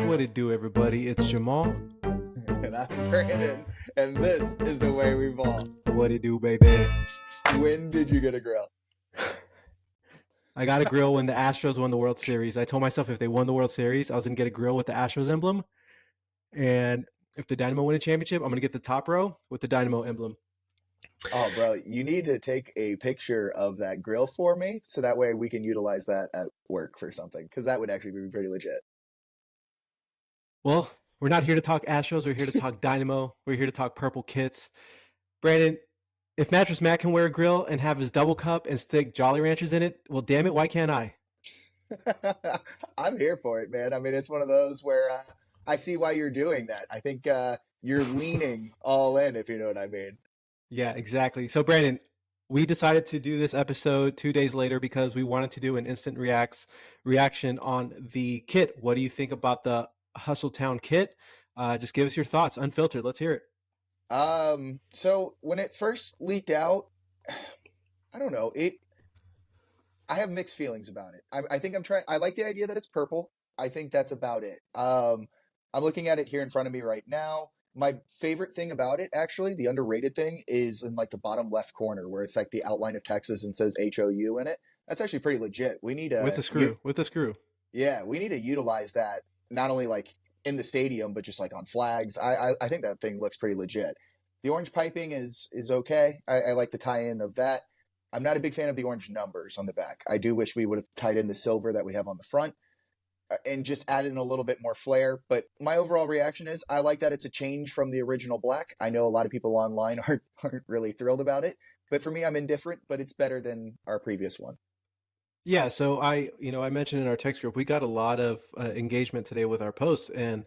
What it do, everybody? It's Jamal. And I'm Brandon, and this is the way we ball. What it do, baby? When did you get a grill? I got a grill when the Astros won the World Series. I told myself if they won the World Series, I was gonna get a grill with the Astros emblem, and if the Dynamo win a championship, I'm gonna get the top row with the Dynamo emblem. Oh, bro, you need to take a picture of that grill for me so that way we can utilize that at work for something, because that would actually be pretty legit. Well, we're not here to talk Astros. We're here to talk Dynamo. We're here to talk purple kits. Brandon, if Mattress Matt can wear a grill and have his double cup and stick Jolly Ranchers in it, well, damn it, why can't I? I'm here for it, man. I mean, it's one of those where I see why you're doing that. I think you're leaning all in, if you know what I mean. Yeah, exactly. So, Brandon, we decided to do this episode 2 days later because we wanted to do an instant reaction on the kit. What do you think about the Hustletown kit? Just give us your thoughts, unfiltered. Let's hear it. So when it first leaked out, I don't know. I have mixed feelings about it. I think I like the idea that it's purple. I think that's about it. I'm looking at it here in front of me right now. My favorite thing about it, actually, the underrated thing, is in like the bottom left corner where it's like the outline of Texas and says HOU in it. That's actually pretty legit. We need With the screw. With the screw. yeah, we need to utilize that not only like in the stadium, but just like on flags. I think that thing looks pretty legit. The orange piping is okay. I like the tie-in of that. I'm not a big fan of the orange numbers on the back. I do wish we would have tied in the silver that we have on the front and just added in a little bit more flair. But my overall reaction is I like that it's a change from the original black. I know a lot of people online aren't really thrilled about it, but for me, I'm indifferent, but it's better than our previous one. Yeah, so I mentioned in our text group, we got a lot of engagement today with our posts, and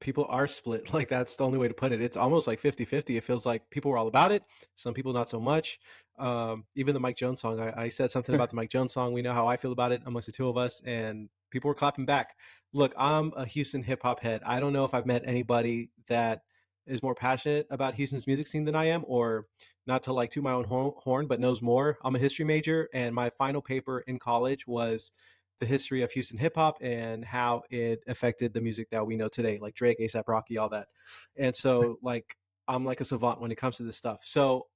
people are split. Like, that's the only way to put it. It's almost like 50-50. It feels like people were all about it, some people not so much. Even the Mike Jones song, I said something about the Mike Jones song. We know how I feel about it amongst the two of us, and people were clapping back. Look, I'm a Houston hip hop head. I don't know if I've met anybody that is more passionate about Houston's music scene than I am, or not to like toot my own horn, but knows more. I'm a history major, and my final paper in college was the history of Houston hip hop and how it affected the music that we know today, like Drake, ASAP Rocky, all that. And so, like, I'm like a savant when it comes to this stuff. So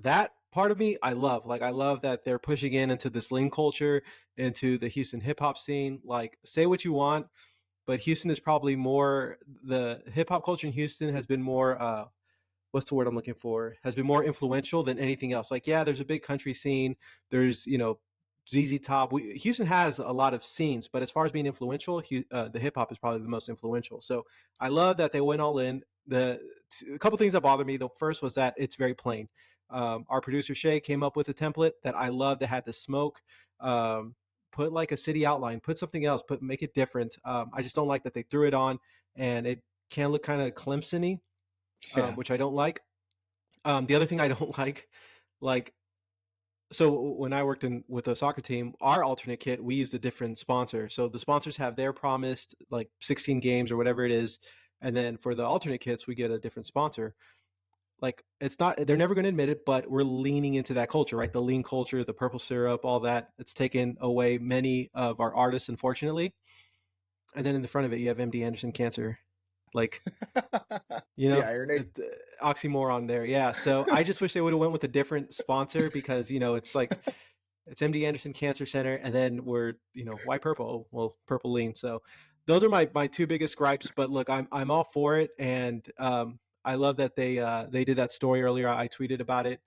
that part of me, I love. Like, I love that they're pushing into this lean culture, into the Houston hip hop scene. Like, say what you want, but Houston is probably more, the hip hop culture in Houston has been more what's the word I'm looking for? Has been more influential than anything else. Like, yeah, there's a big country scene. There's, ZZ Top. Houston has a lot of scenes, but as far as being influential, the hip hop is probably the most influential. So I love that they went all in. A couple things that bother me. The first was that it's very plain. Our producer Shay came up with a template that I love that had the smoke. Put like a city outline. Put something else. Make it different. I just don't like that they threw it on, and it can look kind of Clemson-y, Yeah. which I don't like. The other thing I don't like, so when I worked with a soccer team, our alternate kit, we used a different sponsor. So the sponsors have their promised like 16 games or whatever it is, and then for the alternate kits, we get a different sponsor. Like, it's not, they're never going to admit it, but we're leaning into that culture, right? The lean culture, the purple syrup, all that. It's taken away many of our artists, unfortunately. And then in the front of it, you have MD Anderson cancer. Like, The irony. oxymoron there. Yeah. So I just wish they would have went with a different sponsor because, it's like, it's MD Anderson Cancer Center, and then we're, why purple? Well, purple lean. So those are my two biggest gripes. But look, I'm all for it, and I love that they did that story earlier. I tweeted about it,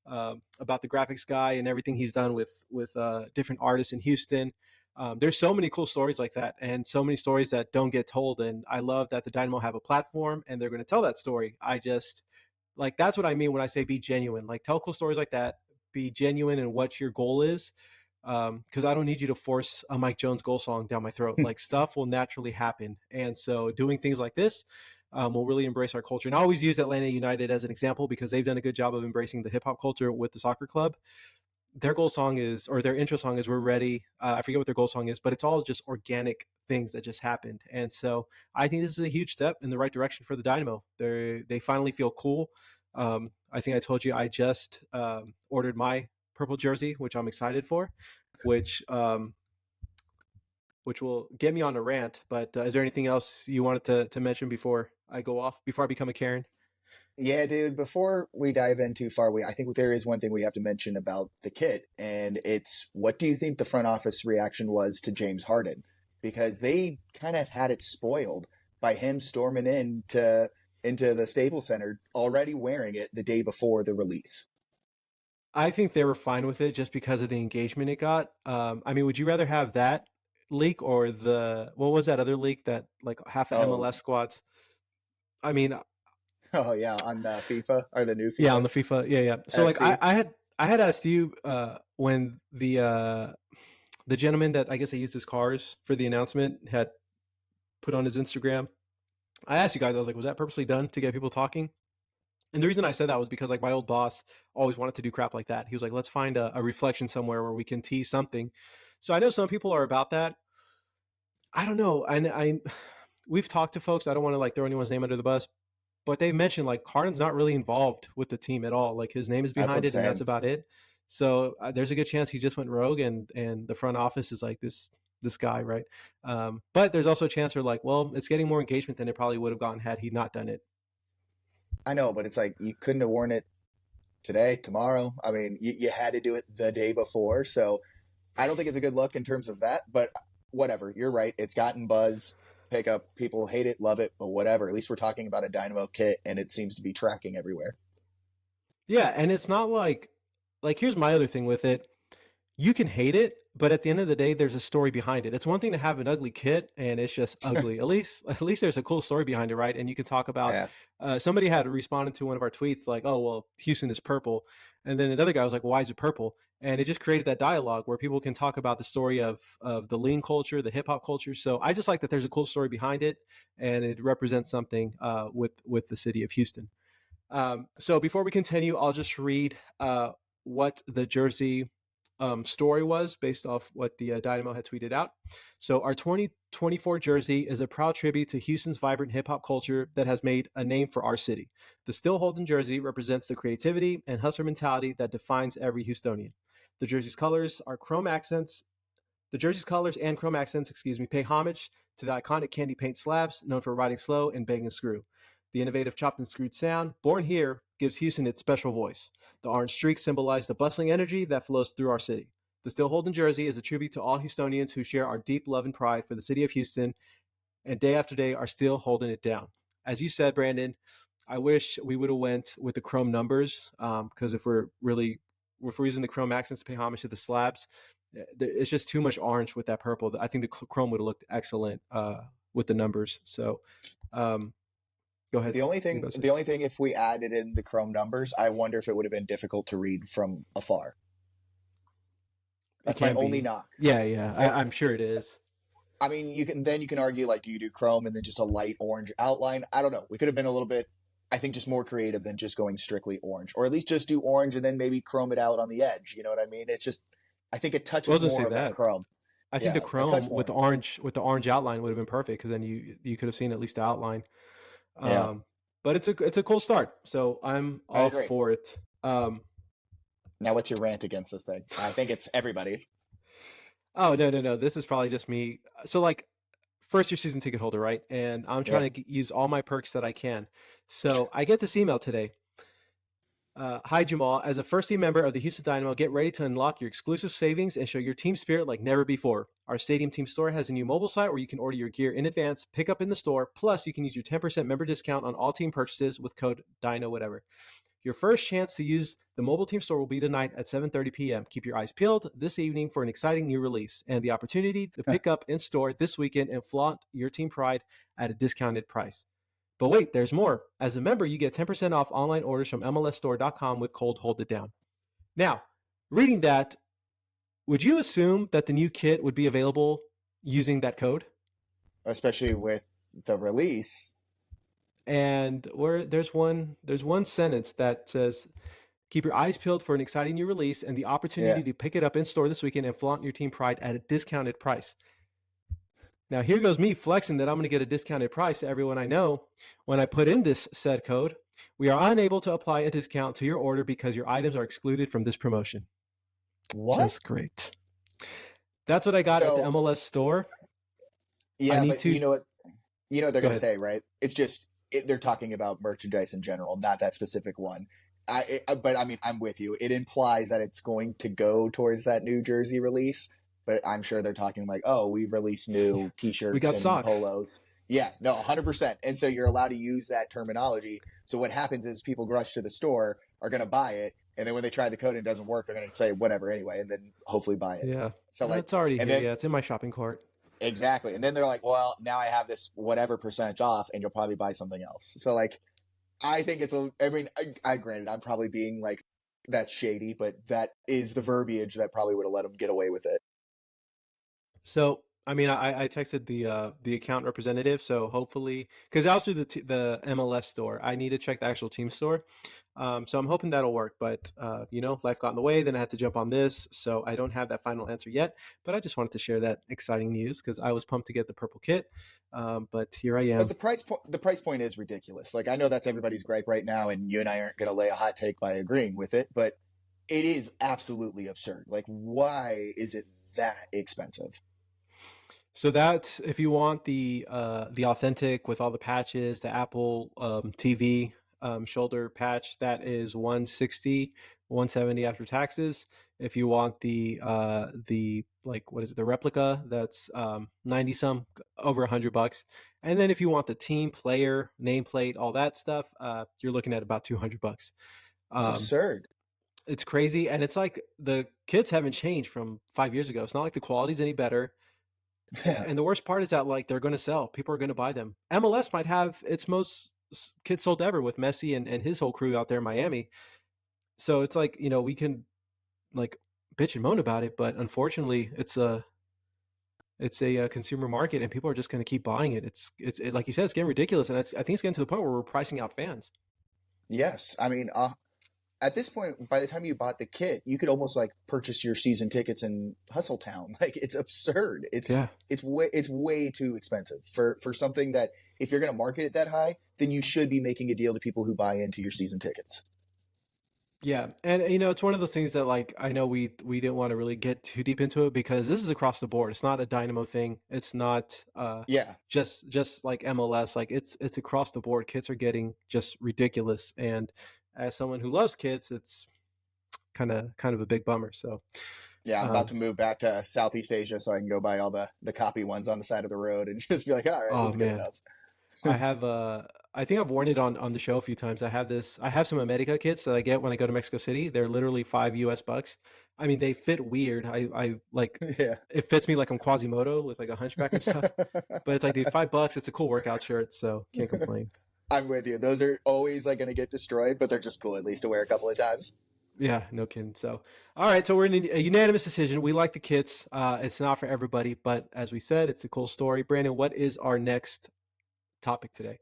about the graphics guy and everything he's done with different artists in Houston. There's so many cool stories like that, and so many stories that don't get told. And I love that the Dynamo have a platform and they're going to tell that story. I just, like, that's what I mean when I say be genuine. Like, tell cool stories like that. Be genuine in what your goal is, because I don't need you to force a Mike Jones goal song down my throat. Like, stuff will naturally happen, and so doing things like this will really embrace our culture. And I always use Atlanta United as an example because they've done a good job of embracing the hip hop culture with the soccer club. Their goal song is, or their intro song is, "We're Ready." I forget what their goal song is, but it's all just organic things that just happened. And so I think this is a huge step in the right direction for the Dynamo. They finally feel cool. I think I told you I just ordered my purple jersey, which I'm excited for, which which will get me on a rant. But is there anything else you wanted to mention before I go off, before I become a Karen? Yeah, dude, before we dive in too far, I think there is one thing we have to mention about the kit, and it's what do you think the front office reaction was to James Harden? Because they kind of had it spoiled by him storming into the Staples Center already wearing it the day before the release. I think they were fine with it just because of the engagement it got. I mean, would you rather have that leak or the what was that other leak that like half of Oh, MLS squads? I mean, oh yeah, on FIFA or the new yeah, on FIFA the FIFA, yeah, yeah. So like FC. I had asked you when the gentleman that I guess he used his cars for the announcement had put on his Instagram. I asked you guys, I was like, was that purposely done to get people talking? And the reason I said that was because like my old boss always wanted to do crap like that. He was like, let's find a reflection somewhere where we can tease something. So I know some people are about that. I don't know. I we've talked to folks. I don't want to like throw anyone's name under the bus, but they mentioned like Harden's not really involved with the team at all. Like his name is That's what behind I'm it, and that's saying. about it. So there's a good chance he just went rogue, and the front office is like this guy, right? But there's also a chance they're like, well, it's getting more engagement than it probably would have gotten had he not done it. I know, but it's like you couldn't have worn it today, tomorrow. I mean, you had to do it the day before, so I don't think it's a good look in terms of that, but whatever. You're right. It's gotten buzz. Pick up. People hate it, love it, but whatever. At least we're talking about a Dynamo kit, and it seems to be tracking everywhere. Yeah, and it's not like here's my other thing with it. You can hate it, but at the end of the day, there's a story behind it. It's one thing to have an ugly kit and it's just ugly. At least there's a cool story behind it, right? And you can talk about. Yeah, Somebody had responded to one of our tweets like, "Oh well, Houston is purple," and then another guy was like, "Why is it purple?" And it just created that dialogue where people can talk about the story of the lean culture, the hip hop culture. So I just like that there's a cool story behind it, and it represents something with the city of Houston. So before we continue, I'll just read what the jersey story was based off what the Dynamo had tweeted out. So our 2024 jersey is a proud tribute to Houston's vibrant hip hop culture that has made a name for our city. The still Holden jersey represents the creativity and hustler mentality that defines every Houstonian. The jersey's colors are chrome accents the jersey's colors and chrome accents, pay homage to the iconic candy paint slabs known for riding slow and bang and screw. The innovative chopped and screwed sound, born here, gives Houston its special voice. The orange streaks symbolize the bustling energy that flows through our city. The Still Holden jersey is a tribute to all Houstonians who share our deep love and pride for the city of Houston and day after day are still holding it down. As you said, Brandon, I wish we would have went with the chrome numbers because if we're using the chrome accents to pay homage to the slabs, it's just too much orange with that purple. I think the chrome would have looked excellent with the numbers. So go ahead. the only thing, if we added in the Chrome numbers, I wonder if it would have been difficult to read from afar. It That's my can only be. knock. Yeah, yeah. Well, I'm sure it is. I mean, you can argue like, do you do Chrome and then just a light orange outline? I don't know. We could have been a little bit, I think, just more creative than just going strictly orange, or at least just do orange and then maybe Chrome it out on the edge. You know what I mean? It's just, I think a touch I was gonna say more of that that. Chrome. I think the Yeah, a touch chrome more. with the orange outline would have been perfect because then you could have seen at least the outline. Yeah, Um, but it's a cool start. So I'm I all agree. for it. Now, what's your rant against this thing? I think it's everybody's. Oh no, no, no! This is probably just me. So like first year season ticket holder, right? And I'm Yeah. trying to use all my perks that I can. So I get this email today. Hi Jamal, as a first team member of the Houston Dynamo, get ready to unlock your exclusive savings and show your team spirit like never before. Our Stadium Team store has a new mobile site where you can order your gear in advance, pick up in the store, plus you can use your 10% member discount on all team purchases with code DINO whatever. Your first chance to use the mobile team store will be tonight at 7:30 p.m. Keep your eyes peeled this evening for an exciting new release and the opportunity to pick up in store this weekend and flaunt your team pride at a discounted price. But wait, there's more. As a member, you get 10% off online orders from MLSstore.com with code Hold It Down. Now, reading that, would you assume that the new kit would be available using that code? Especially with the release. And where there's one sentence that says keep your eyes peeled for an exciting new release and the Yeah. opportunity to pick it up in store this weekend and flaunt your team pride at a discounted price. Now, here goes me flexing that I'm going to get a discounted price to everyone I know. When I put in this said code, we are unable to apply a discount to your order because your items are excluded from this promotion. What? Just great. That's what I got at the So MLS store. I Yeah, need but to you know what they're go gonna ahead. say, right? It's just they're talking about merchandise in general, not that specific one. But I mean, I'm with you. It implies that it's going to go towards that New Jersey release, but I'm sure they're talking like, oh, we release Yeah, new we T-shirts got and socks. polos. Yeah, no, 100%. And so you're allowed to use that terminology. So what happens is people rush to the store, are going to buy it, and then when they try the code and it doesn't work, they're going to say whatever anyway, and then hopefully buy it. Yeah, So like, it's already and here. then Yeah, it's in my shopping cart. exactly. And then they're like, well, now I have this whatever percentage off and you'll probably buy something else. So like, I think it's I mean, I granted, I'm probably being like, that's shady, but that is the verbiage that probably would have let them get away with it. So, I mean, I texted the account representative. So hopefully, because I also do the MLS store, I need to check the actual team store. So I'm hoping that'll work. But life got in the way. Then I had to jump on this, so I don't have that final answer yet. But I just wanted to share that exciting news because I was pumped to get the purple kit. But here I But am. the price point is ridiculous. Like I know that's everybody's gripe right now, and you and I aren't going to lay a hot take by agreeing with it, but it is absolutely absurd. Like, why is it that expensive? So that if you want the authentic with all the patches, the Apple TV shoulder patch, that is 160, 170 after taxes. If you want the like what is it, the replica, that's 90 some, over $100. And then if you want the team player, nameplate, all that stuff, you're looking at about $200. It's Um, absurd. it's crazy, and it's like the kits haven't changed from 5 years ago. It's not like the quality's any better. Yeah. And the worst part is that like they're going to sell. People are going to buy them. MLS might have its most kits sold ever with Messi and his whole crew out there in Miami. So it's like we can like bitch and moan about it, but unfortunately, it's a consumer market, and people are just going to keep buying it. Like you said, it's getting ridiculous, and I think it's getting to the point where we're pricing out fans. Yes. I mean, at this point, by the time you bought the kit, you could almost like purchase your season tickets in Hustletown. Like it's absurd. Yeah, It's way too expensive for something that if you're going to market it that high, then you should be making a deal to people who buy into your season tickets. yeah, and it's one of those things that like I know we didn't want to really get too deep into it because this is across the board. It's not a Dynamo thing. It's not Yeah, just like MLS. Like it's across the board. Kits are getting just ridiculous, and as someone who loves kits, it's kind of a big bummer. So, yeah. I'm about um, to move back to Southeast Asia so I can go buy all the copy ones on the side of the road and just be like, all right, this oh is good man, enough. I have I think I've worn it on the show a few times. I have some America kits that I get when I go to Mexico City. They're literally $5. I mean, they fit weird. I like Yeah. it fits me like I'm Quasimodo with like a hunchback and stuff. But it's like, dude, $5. It's a cool workout shirt, so can't complain. I'm with you. Those are always like going to get destroyed, but they're just cool at least to wear a couple of times. Yeah, no kidding. So, all right, so we're in a unanimous decision. We like the kits. It's not for everybody, but as we said, it's a cool story. Brandon, what is our next topic today?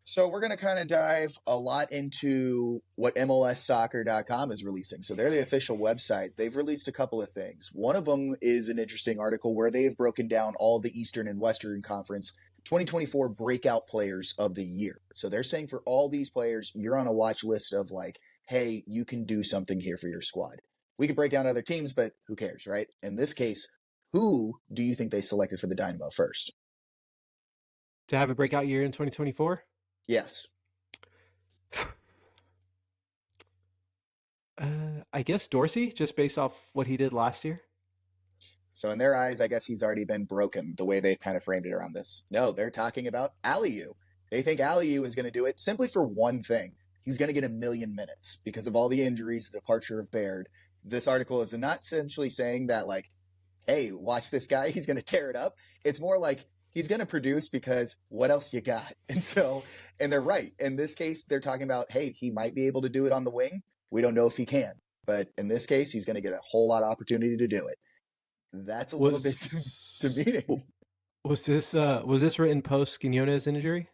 So we're going to kind of dive a lot into what MLSsoccer.com is releasing. So they're the official website. They've released a couple of things. One of them is an interesting article where they have broken down all the Eastern and Western Conference 2024 breakout players of the year. So they're saying for all these players, you're on a watch list of like, hey, you can do something here for your squad. We could break down other teams, but who cares, right? In this case, who do you think they selected for the Dynamo first? To have a breakout year in 2024? Yes. I guess Dorsey, just based off what he did last year. So in their eyes, I guess he's already been broken the way they've kind of framed it around this. No, they're talking about Aliu. They think Aliu is going to do it simply for one thing. He's going to get 1,000,000 minutes because of all the injuries, the departure of Baird. This article is not essentially saying that like, hey, watch this guy, he's going to tear it up. It's more like he's going to produce because what else you got? And they're right. In this case, they're talking about, hey, he might be able to do it on the wing. We don't know if he can. But in this case, he's going to get a whole lot of opportunity to do it. That's a little bit demeaning. Was this written post Quinones injury?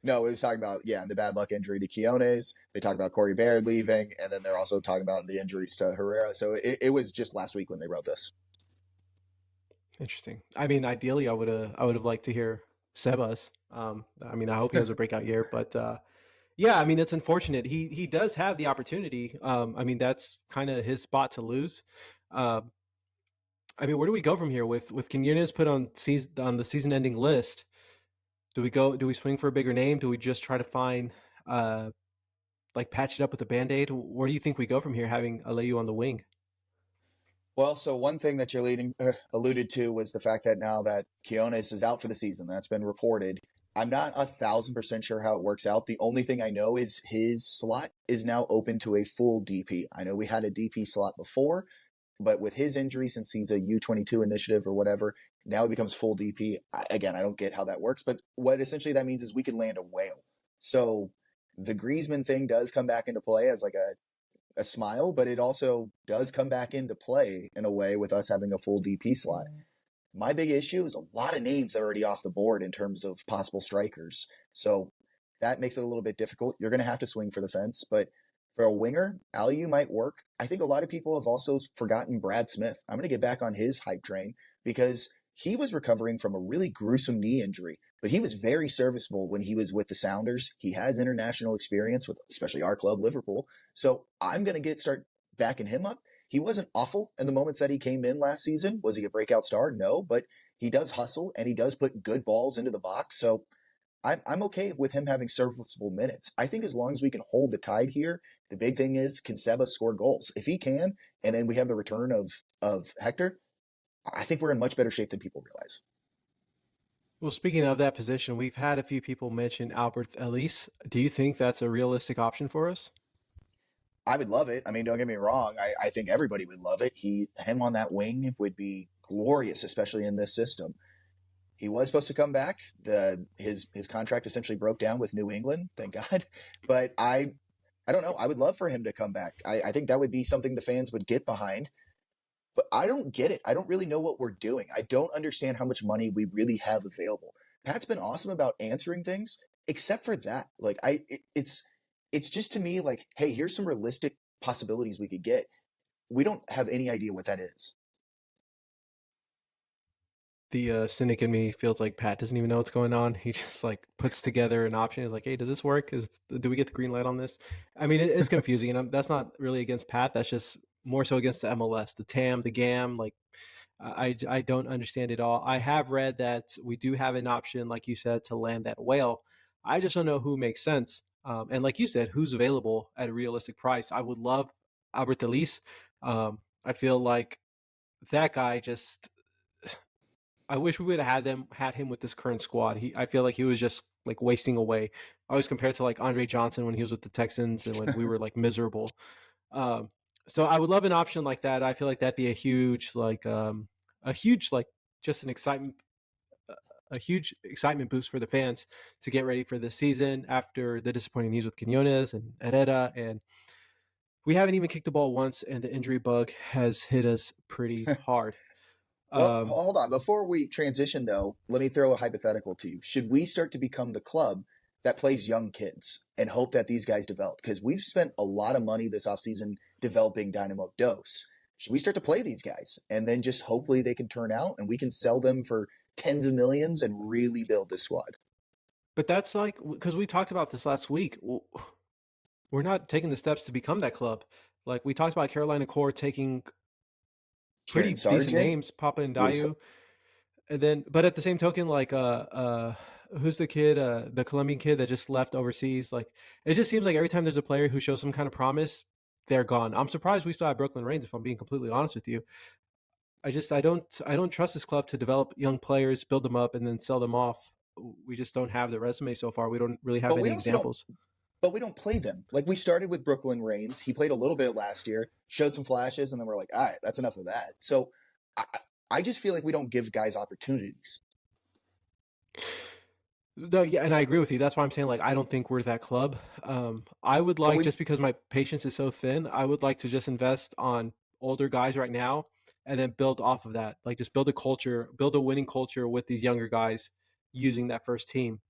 No, it was talking about, yeah, the bad luck injury to Quiones. They talked about Corey Baird leaving, and then they're also talking about the injuries to Herrera. So it was just last week when they wrote this. Interesting. I mean, ideally, I would have liked to hear Sebas. I mean, I hope he has a breakout year, but yeah, I mean, it's unfortunate. He does have the opportunity. I mean, that's kind of his spot to lose. Um, I mean, where do we go from here with Quinones put on the season ending list? Do we go? Do we swing for a bigger name? Do we just try to find uh like patch it up with a band aid? Where do you think we go from here, having Aleyu on the wing? Well, so one thing that you're alluded to was the fact that now that Quiones is out for the season, that's been reported. I'm not 1,000% sure how it works out. The only thing I know is his slot is now open to a full DP. I know we had a DP slot before, but with his injury, since he's a U22 initiative or whatever, now he becomes full DP. Again, I don't get how that works, but what essentially that means is we could land a whale. So the Griezmann thing does come back into play as like a smile, but it also does come back into play in a way with us having a full DP slot. My big issue is a lot of names already off the board in terms of possible strikers. So that makes it a little bit difficult. You're going to have to swing for the fence, but for a winger, Aliu might work. I think a lot of people have also forgotten Brad Smith. I'm going to get back on his hype train because he was recovering from a really gruesome knee injury, but he was very serviceable when he was with the Sounders. He has international experience with especially our club, Liverpool. So I'm going to start backing him up. He wasn't awful in the moments that he came in last season. Was he a breakout star? No, but he does hustle and he does put good balls into the box. So I'm okay with him having serviceable minutes. I think as long as we can hold the tide here, the big thing is, can Seba score goals? If he can, and then we have the return of Hector, I think we're in much better shape than people realize. Well, speaking of that position, we've had a few people mention Albert Ellis. Do you think that's a realistic option for us? I would love it. I mean, don't get me wrong. I think everybody would love it. Him on that wing would be glorious, especially in this system. He was supposed to come back. His contract essentially broke down with New England, thank God. But I don't know. I would love for him to come back. I think that would be something the fans would get behind. But I don't get it. I don't really know what we're doing. I don't understand how much money we really have available. Pat's been awesome about answering things, except for that. Like it's just to me like, hey, here's some realistic possibilities we could get. We don't have any idea what that is. The cynic in me feels like Pat doesn't even know what's going on. He just like puts together an option. He's like, "Hey, does this work? Do we get the green light on this?" I mean, it's confusing, and that's not really against Pat. That's just more so against the MLS, the TAM, the GAM. Like, I don't understand it all. I have read that we do have an option, like you said, to land that whale. I just don't know who makes sense. And like you said, who's available at a realistic price. I would love Albert Elise. I feel like that guy just I wish we would have had him with this current squad. I feel like he was just like wasting away. I was compared to like Andre Johnson when he was with the Texans and when we were like miserable. Um, so I would love an option like that. I feel like that'd be a huge like just an excitement a huge excitement boost for the fans to get ready for this season after the disappointing news with Quinones and Herrera. And we haven't even kicked the ball once, and the injury bug has hit us pretty hard. Well, Um, hold on. Before we transition, though, let me throw a hypothetical to you. Should we start to become the club that plays young kids and hope that these guys develop? Because we've spent a lot of money this offseason developing Dynamo Dose. Should we start to play these guys and then just hopefully they can turn out and we can sell them for tens of millions and really build this squad? but that's like because we talked about this last week. We're not taking the steps to become that club. Like we talked about Carolina Core taking Kieran pretty decent Sargent names, Papa and was Dayu, and then but at the same token, like who's the kid, the Colombian kid that just left overseas? Like it just seems like every time there's a player who shows some kind of promise, they're gone. I'm surprised we still have Brooklyn Reigns, if I'm being completely honest with you. I don't trust this club to develop young players, build them up, and then sell them off. We just don't have the resume so far. We don't really have but any we also don't examples. but we don't play them. Like we started with Brooklyn Reigns. He played a little bit last year, showed some flashes, and then we're like, all right, that's enough of that. So I, I just feel like we don't give guys opportunities. No, yeah, and I agree with you. That's why I'm saying like I don't think we're that club. I would But like we just because my patience is so thin, I would like to just invest on older guys right now and then build off of that. Like just build a culture, build a winning culture with these younger guys using that first team.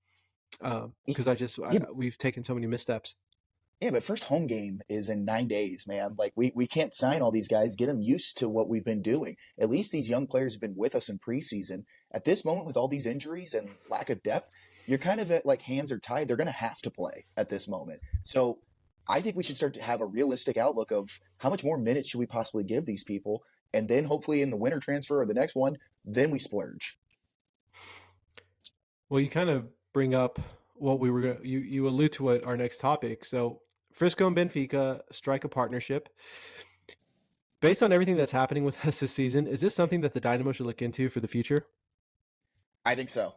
Because yeah, we've taken so many missteps. yeah, but first home game is in 9 days, man. Like we can't sign all these guys, get them used to what we've been doing. At least these young players have been with us in preseason. At this moment, with all these injuries and lack of depth, you're kind of at like hands are tied. They're going to have to play at this moment. So I think we should start to have a realistic outlook of how much more minutes should we possibly give these people. and then hopefully in the winter transfer or the next one, then we splurge. Well, you kind of bring up what we were going you allude to it, our next topic. So Frisco and Benfica strike a partnership. Based on everything that's happening with us this season, is this something that the Dynamo should look into for the future? I think so.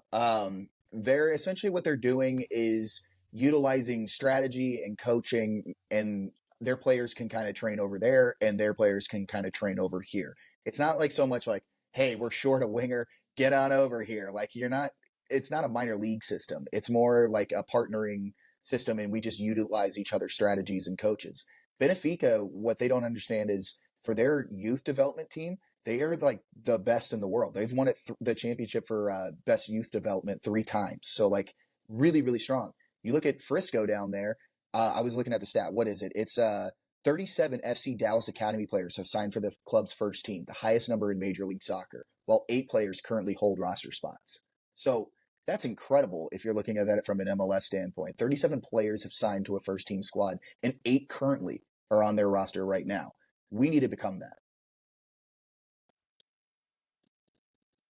They're essentially what they're doing is utilizing strategy and coaching, and their players can kind of train over there, and their players can kind of train over here. It's not like so much like, hey, we're short a winger, get on over here. Like you're not. It's not a minor league system. It's more like a partnering system, and we just utilize each other's strategies and coaches. Benfica, what they don't understand is for their youth development team, they are like the best in the world. They've won the championship for best youth development 3 times. So like really, really strong. You look at Frisco down there. I was looking at the stat. What is it? It's 37 FC Dallas Academy players have signed for the club's first team, the highest number in Major League Soccer, while 8 players currently hold roster spots. So that's incredible if you're looking at that from an MLS standpoint. 37 players have signed to a first team squad, and 8 currently are on their roster right now. We need to become that.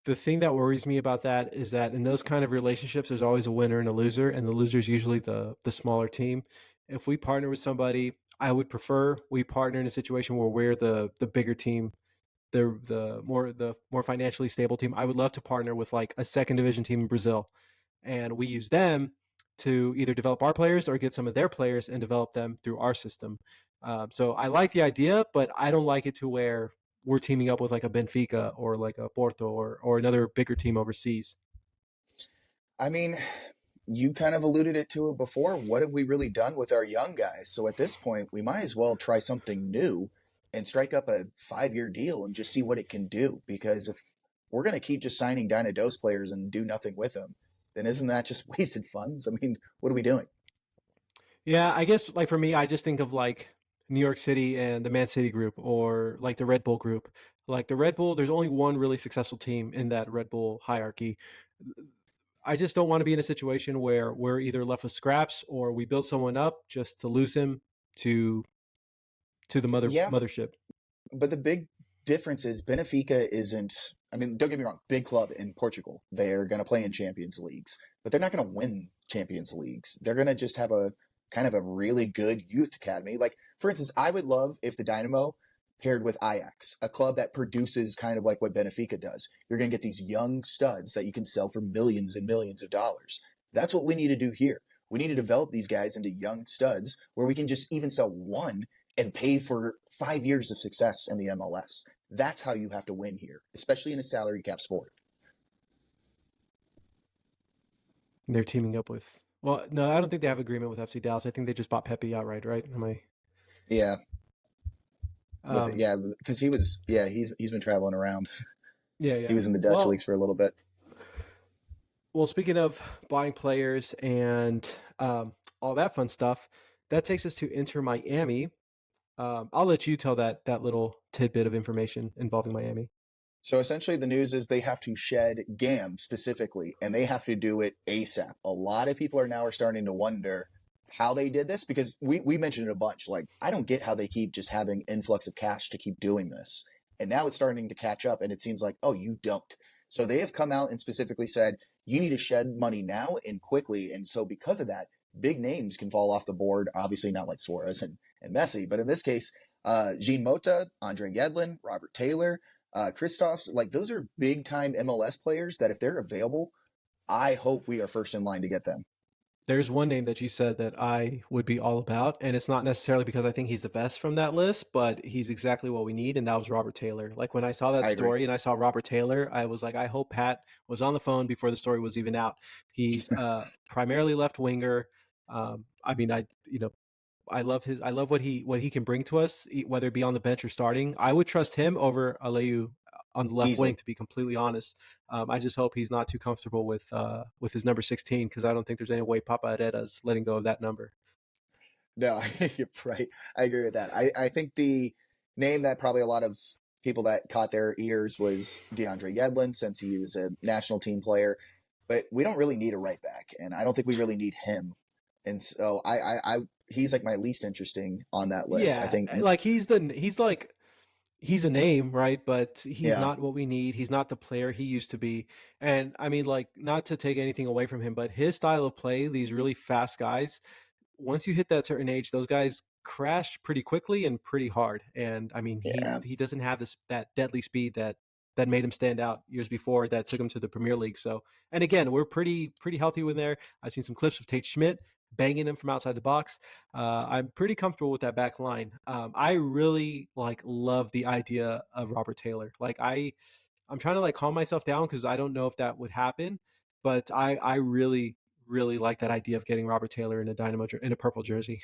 The thing that worries me about that is that in those kind of relationships, there's always a winner and a loser, and the loser is usually the smaller team. If we partner with somebody, I would prefer we partner in a situation where we're the bigger team, the more financially stable team. I would love to partner with like a second division team in Brazil, and we use them to either develop our players or get some of their players and develop them through our system. So I like the idea, but I don't like it to where we're teaming up with like a Benfica or like a Porto or another bigger team overseas. I mean, you kind of alluded it to it before. What have we really done with our young guys? So at this point, we might as well try something new and strike up a 5-year deal and just see what it can do. Because if we're going to keep just signing Dynados players and do nothing with them, then isn't that just wasted funds? I mean, what are we doing? Yeah, I guess like for me, I just think of like New York City and the Man City group or like the Red Bull group. Like the Red Bull, there's only one really successful team in that Red Bull hierarchy. I just don't want to be in a situation where we're either left with scraps or we build someone up just to lose him to to the Yeah, mothership. but the big difference is Benfica isn't. I mean, don't get me wrong, big club in Portugal. They're going to play in Champions Leagues, but they're not going to win Champions Leagues. They're going to just have a kind of a really good youth academy. Like, for instance, I would love if the Dynamo paired with Ajax, a club that produces kind of like what Benfica does. You're going to get these young studs that you can sell for millions and millions of dollars. That's what we need to do here. We need to develop these guys into young studs where we can just even sell one and pay for 5 years of success in the MLS. That's how you have to win here, especially in a salary cap sport. They're teaming up with. Well, no, I don't think they have agreement with FC Dallas. I think they just bought Pepe outright, right? Am I? Yeah, with it, Um, yeah, because he was yeah he's been traveling around. yeah, He yeah. was in the Dutch Well, leagues for a little bit. well, speaking of buying players and all that fun stuff, that takes us to Inter Miami. I'll let you tell that little tidbit of information involving Miami. So essentially, the news is they have to shed GAM specifically, and they have to do it ASAP. A lot of people are starting to wonder how they did this because we mentioned it a bunch. Like, I don't get how they keep just having influx of cash to keep doing this. And now it's starting to catch up, and it seems like, oh, you don't. So they have come out and specifically said, you need to shed money now and quickly. And so because of that, big names can fall off the board. Obviously, not like Suarez and Messi, but in this case, Jean Mota, Andre Yedlin, Robert Taylor, Kristoff's, like those are big time MLS players that if they're available, I hope we are first in line to get them. There's one name that you said that I would be all about, and it's not necessarily because I think he's the best from that list, but he's exactly what we need, and that was Robert Taylor. Like when I saw that I agree. story and I saw Robert Taylor, I was like, I hope Pat was on the phone before the story was even out. He's primarily left winger. I mean, I love what he can bring to us, whether it be on the bench or starting. I would trust him over Aleu on the left wing, Easily. to be completely honest. I just hope he's not too comfortable with his number 16 because I don't think there's any way Papa Herrera's letting go of that number. No, you're right. I agree with that. I think the name that probably a lot of people that caught their ears was DeAndre Yedlin since he was a national team player. But we don't really need a right back, and I don't think we really need him. And so he's like my least interesting on that list. I Yeah, think like he's like he's a name, right? But he's Yeah, not what we need. He's not the player he used to be. And I mean, like, not to take anything away from him, but his style of play, these really fast guys, once you hit that certain age, those guys crash pretty quickly and pretty hard. And I mean, yeah, he doesn't have this that deadly speed that made him stand out years before that took him to the Premier League. So, and again, we're pretty healthy with there. I've seen some clips of Tate Schmidt banging him from outside the box. I'm pretty comfortable with that back line. I really like love the idea of Robert Taylor. Like I'm trying to like calm myself down because I don't know if that would happen, but I really like that idea of getting Robert Taylor in a in a purple jersey.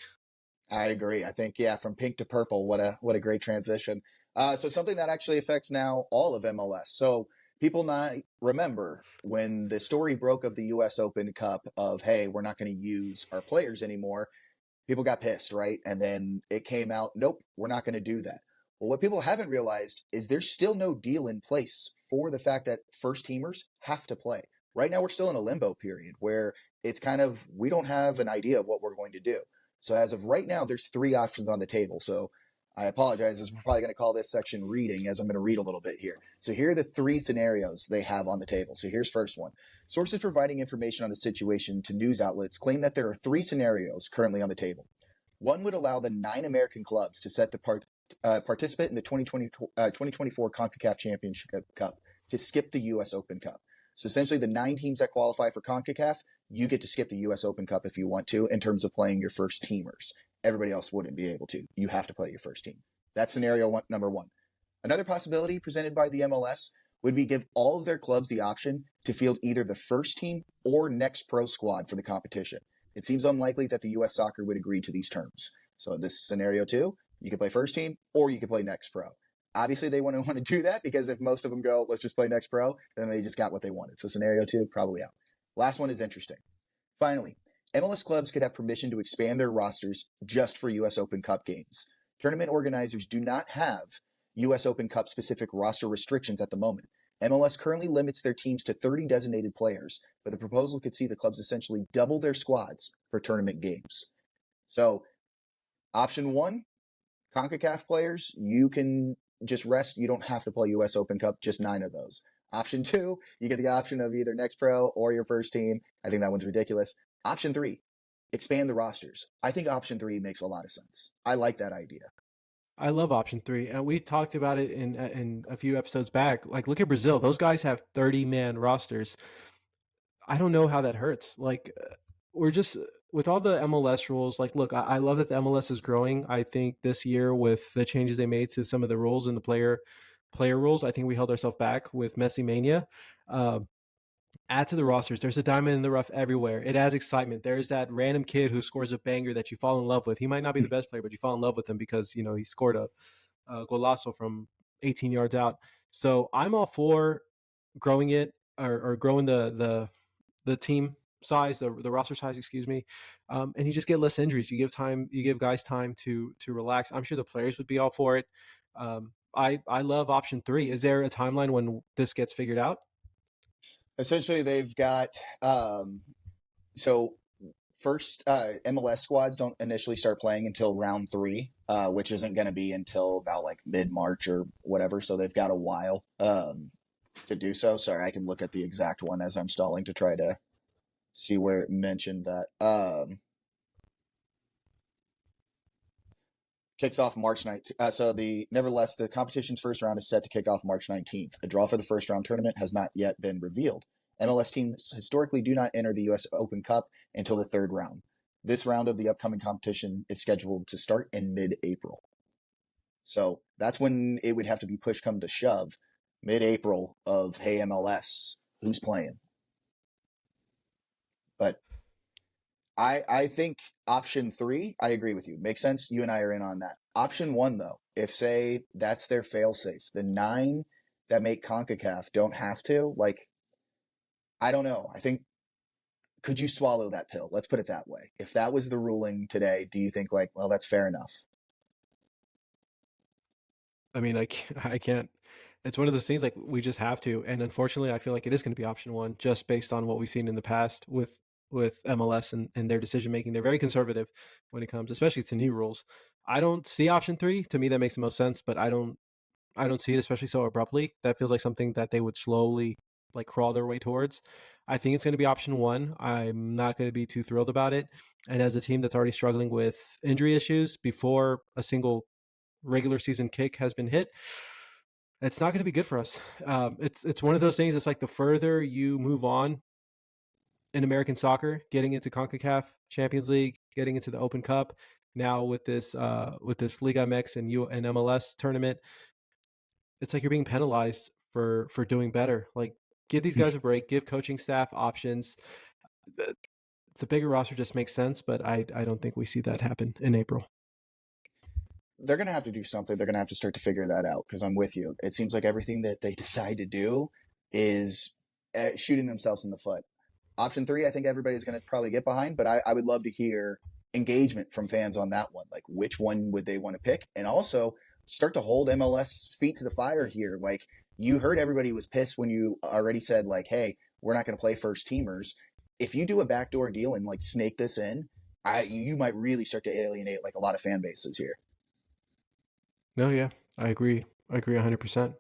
I agree. I think yeah, from pink to purple, what a great transition. So something that actually affects now all of MLS. So people not remember when the story broke of the U.S. Open Cup of hey, we're not going to use our players anymore. People got pissed, right? And then it came out, nope, we're not going to do that. Well, what people haven't realized is there's still no deal in place for the fact that first teamers have to play. Right now, we're still in a limbo period where it's kind of, we don't have an idea of what we're going to do. So as of right now, there's three options on the table. So I apologize, as we're probably going to call this section reading, as I'm going to read a little bit here. So here are the three scenarios they have on the table. So here's first one. Sources providing information on the situation to news outlets claim that there are three scenarios currently on the table. One would allow the 9 American clubs to set the participant in the 2024 CONCACAF Championship Cup to skip the U.S. Open Cup. So essentially, the 9 teams that qualify for CONCACAF, you get to skip the U.S. Open Cup if you want to in terms of playing your first teamers. Everybody else wouldn't be able to. You have to play your first team. That's scenario number one. Another possibility presented by the MLS would be give all of their clubs the option to field either the first team or next pro squad for the competition. It seems unlikely that the U.S. Soccer would agree to these terms. So this scenario two, you could play first team or you could play next pro. Obviously, they wouldn't want to do that because if most of them go, let's just play next pro, then they just got what they wanted. So scenario two, probably out. Last one is interesting. Finally, MLS clubs could have permission to expand their rosters just for U.S. Open Cup games. Tournament organizers do not have U.S. Open Cup specific roster restrictions at the moment. MLS currently limits their teams to 30 designated players, but the proposal could see the clubs essentially double their squads for tournament games. So, option one, CONCACAF players, you can just rest. You don't have to play U.S. Open Cup, just 9 of those. Option two, you get the option of either next pro or your first team. I think that one's ridiculous. Option three, expand the rosters. I think option three makes a lot of sense. I like that idea. I love option three, and we talked about it in a few episodes back. Like, look at Brazil; those guys have 30-man rosters. I don't know how that hurts. Like, we're just with all the MLS rules. Like, look, I love that the MLS is growing. I think this year with the changes they made to some of the rules and the player rules, I think we held ourselves back with Messi mania. Uh, Add to the rosters. There's a diamond in the rough everywhere. It adds excitement. There's that random kid who scores a banger that you fall in love with. He might not be the best player, but you fall in love with him because he scored a golazo from 18 yards out. So I'm all for growing it or growing the team size, the roster size, excuse me. And you just get less injuries. You give guys time to relax. I'm sure the players would be all for it. I love option three. Is there a timeline when this gets figured out? Essentially, they've got so first MLS squads don't initially start playing until round three, which isn't going to be until about like mid March or whatever. So they've got a while to do so. Sorry, I can look at the exact one as I'm stalling to try to see where it mentioned that. Kicks off March 19th. Nevertheless, the competition's first round is set to kick off March 19th. A draw for the first round tournament has not yet been revealed. MLS teams historically do not enter the U.S. Open Cup until the third round. This round of the upcoming competition is scheduled to start in mid-April. So that's when it would have to be push come to shove, mid-April of hey MLS, who's playing? But I think option three, I agree with you. Makes sense. You and I are in on that. Option one, though, if say that's their failsafe, the 9 that make CONCACAF don't have to, like, I don't know. I think could you swallow that pill? Let's put it that way. If that was the ruling today, do you think like, well, that's fair enough? I mean, I can't. It's one of those things like we just have to, and unfortunately, I feel like it is going to be option one, just based on what we've seen in the past with MLS and their decision making. They're very conservative when it comes, especially to new rules. I don't see option three. To me, that makes the most sense, but I don't see it, especially so abruptly. That feels like something that they would slowly like crawl their way towards. I think it's going to be option one. I'm not going to be too thrilled about it. And as a team that's already struggling with injury issues before a single regular season kick has been hit, it's not going to be good for us. It's one of those things. It's like the further you move on in American soccer, getting into CONCACAF Champions League, getting into the Open Cup, now with this Liga MX and MLS tournament, it's like you're being penalized for doing better. Like, give these guys a break, give coaching staff options. The bigger roster just makes sense, but I don't think we see that happen in April. They're going to have to do something. They're going to have to start to figure that out because I'm with you. It seems like everything that they decide to do is shooting themselves in the foot. Option three, I think everybody's going to probably get behind, but I would love to hear engagement from fans on that one. Like, which one would they want to pick? And also start to hold MLS feet to the fire here. Like, you heard everybody was pissed when you already said, like, hey, we're not going to play first teamers. If you do a backdoor deal and like snake this in, you might really start to alienate like a lot of fan bases here. No, yeah, I agree. I agree 100%.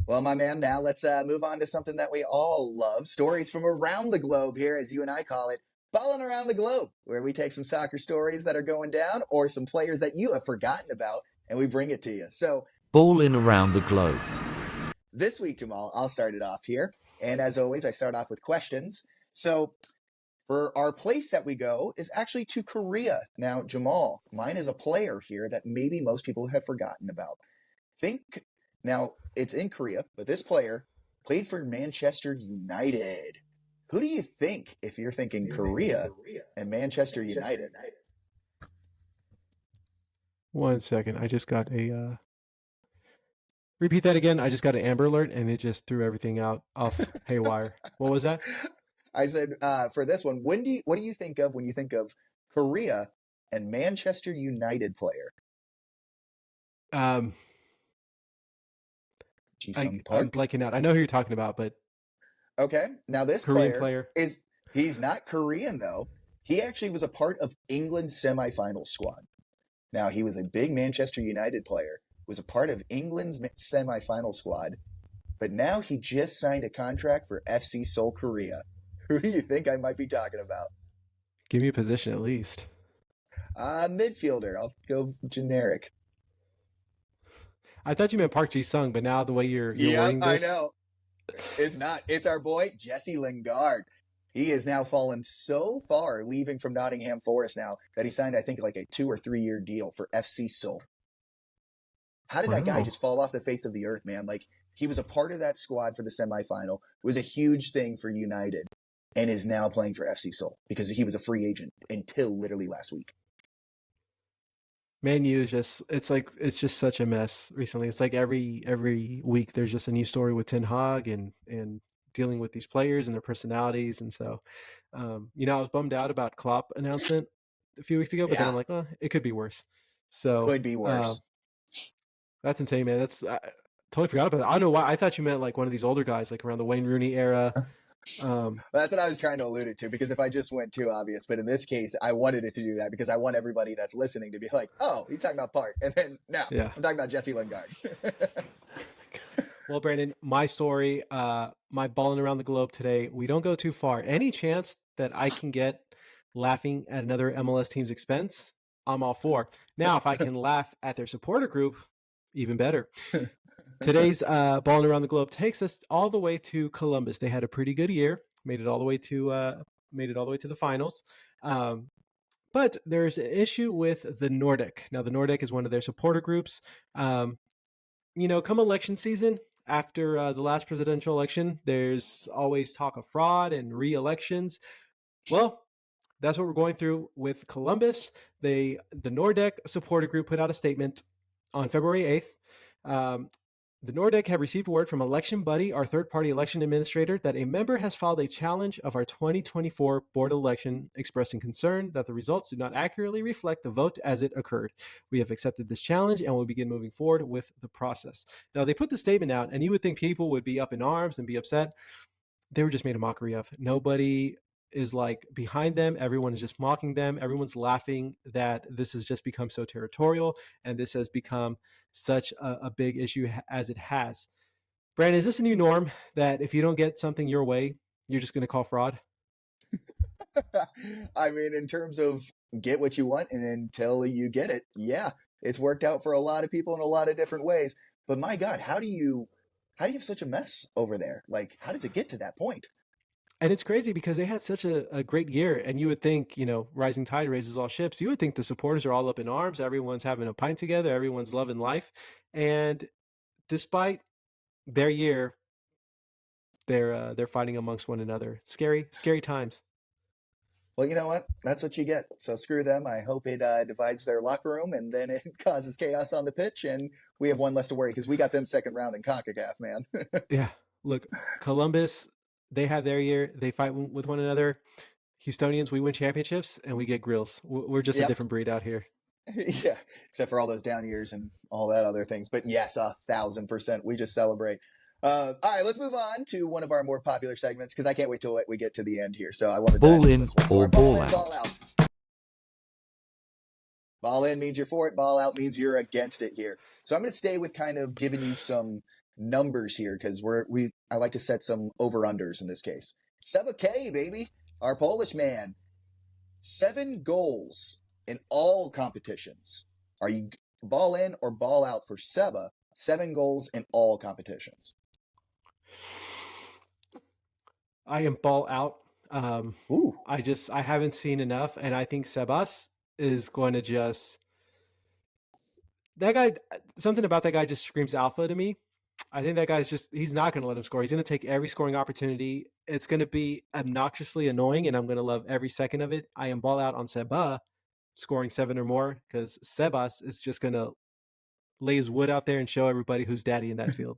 Well, my man, now let's move on to something that we all love. Stories from around the globe here, as you and I call it, balling around the globe, where we take some soccer stories that are going down or some players that you have forgotten about, and we bring it to you. So, balling around the globe. This week, Jamal, I'll start it off here. And as always, I start off with questions. So, for our place that we go is actually to Korea. Now, Jamal, mine is a player here that maybe most people have forgotten about. Now, it's in Korea, but this player played for Manchester United. Who do you think if you're thinking Korea and Manchester United? 1 second. I just got a repeat that again. I just got an Amber Alert and it just threw everything out off haywire. What was that? I said for this one, what do you think of when you think of Korea and Manchester United player? I'm blanking out. I know who you're talking about, but okay. Now this Korean player he's not Korean though. He actually was a part of England's semifinal squad. Now he was a big Manchester United player, was a part of England's semifinal squad, but now he just signed a contract for FC Seoul Korea. Who do you think I might be talking about? Give me a position at least. Midfielder. I'll go generic. I thought you meant Park Ji-sung, but now the way you're wording this, I know. It's not. It's our boy Jesse Lingard. He has now fallen so far, leaving from Nottingham Forest now, that he signed, I think, like a 2 or 3 year deal for FC Seoul. How did that guy just fall off the face of the earth, man? Like, he was a part of that squad for the semifinal. It was a huge thing for United, and is now playing for FC Seoul because he was a free agent until literally last week. Man U is it's just such a mess recently. It's like every week there's just a new story with Ten Hag and dealing with these players and their personalities. And so, I was bummed out about Klopp announcement a few weeks ago, but then I'm like, oh, it could be worse. So could be worse. That's insane, man. I totally forgot about that. I don't know why. I thought you meant like one of these older guys, like around the Wayne Rooney era. That's what I was trying to allude it to, because if I just went too obvious, but in this case, I wanted it to do that because I want everybody that's listening to be like, oh, he's talking about Park. And then, no, yeah. I'm talking about Jesse Lingard. Well, Brandon, my story, my balling around the globe today, we don't go too far. Any chance that I can get laughing at another MLS team's expense, I'm all for. Now, if I can laugh at their supporter group, even better. Today's balling around the globe takes us all the way to Columbus. They had a pretty good year, made it all the way to the finals. But there's an issue with the Nordic. Now, the Nordic is one of their supporter groups. Come election season, after the last presidential election, there's always talk of fraud and re-elections. Well, that's what we're going through with Columbus. The Nordic supporter group put out a statement on February 8th. The Nordic have received word from Election Buddy, our third-party election administrator, that a member has filed a challenge of our 2024 board election, expressing concern that the results do not accurately reflect the vote as it occurred. We have accepted this challenge and will begin moving forward with the process. Now, they put the statement out, and you would think people would be up in arms and be upset. They were just made a mockery of. Nobody is like behind them. Everyone is just mocking them. Everyone's laughing that this has just become so territorial and this has become such a big issue as it has. Brandon, is this a new norm that if you don't get something your way, you're just going to call fraud? I mean, in terms of get what you want and until you get it, yeah, it's worked out for a lot of people in a lot of different ways. But my God, how do you have such a mess over there? Like, how does it get to that point? And it's crazy because they had such a great year. And you would think, rising tide raises all ships. You would think the supporters are all up in arms. Everyone's having a pint together. Everyone's loving life. And despite their year, they're fighting amongst one another. Scary, scary times. Well, you know what? That's what you get. So screw them. I hope it divides their locker room and then it causes chaos on the pitch, and we have one less to worry because we got them second round in CONCACAF, man. Yeah. Look, Columbus, they have their year. They fight with one another. Houstonians, we win championships and we get grills. We're just a Yep. different breed out here. Yeah, except for all those down years and all that other things. But yes, 1,000%. We just celebrate. All right, let's move on to one of our more popular segments because I can't wait till we get to the end here. So I want to dive Ball into in this one. So or our ball ball in, ball out. out. Ball in means you're for it. Ball out means you're against it here. So I'm going to stay with kind of giving you some numbers here because I like to set some over unders in this case. Seba K, baby, our Polish man, 7 goals in all competitions. Are you ball in or ball out for Seba? 7 goals in all competitions. I am ball out. Ooh, I haven't seen enough, and I think Sebas is going to just that guy. Something about that guy just screams alpha to me. I think that guy's he's not going to let him score. He's going to take every scoring opportunity. It's going to be obnoxiously annoying, and I'm going to love every second of it. I am ball out on Seba scoring 7 or more because Sebas is just going to lay his wood out there and show everybody who's daddy in that field.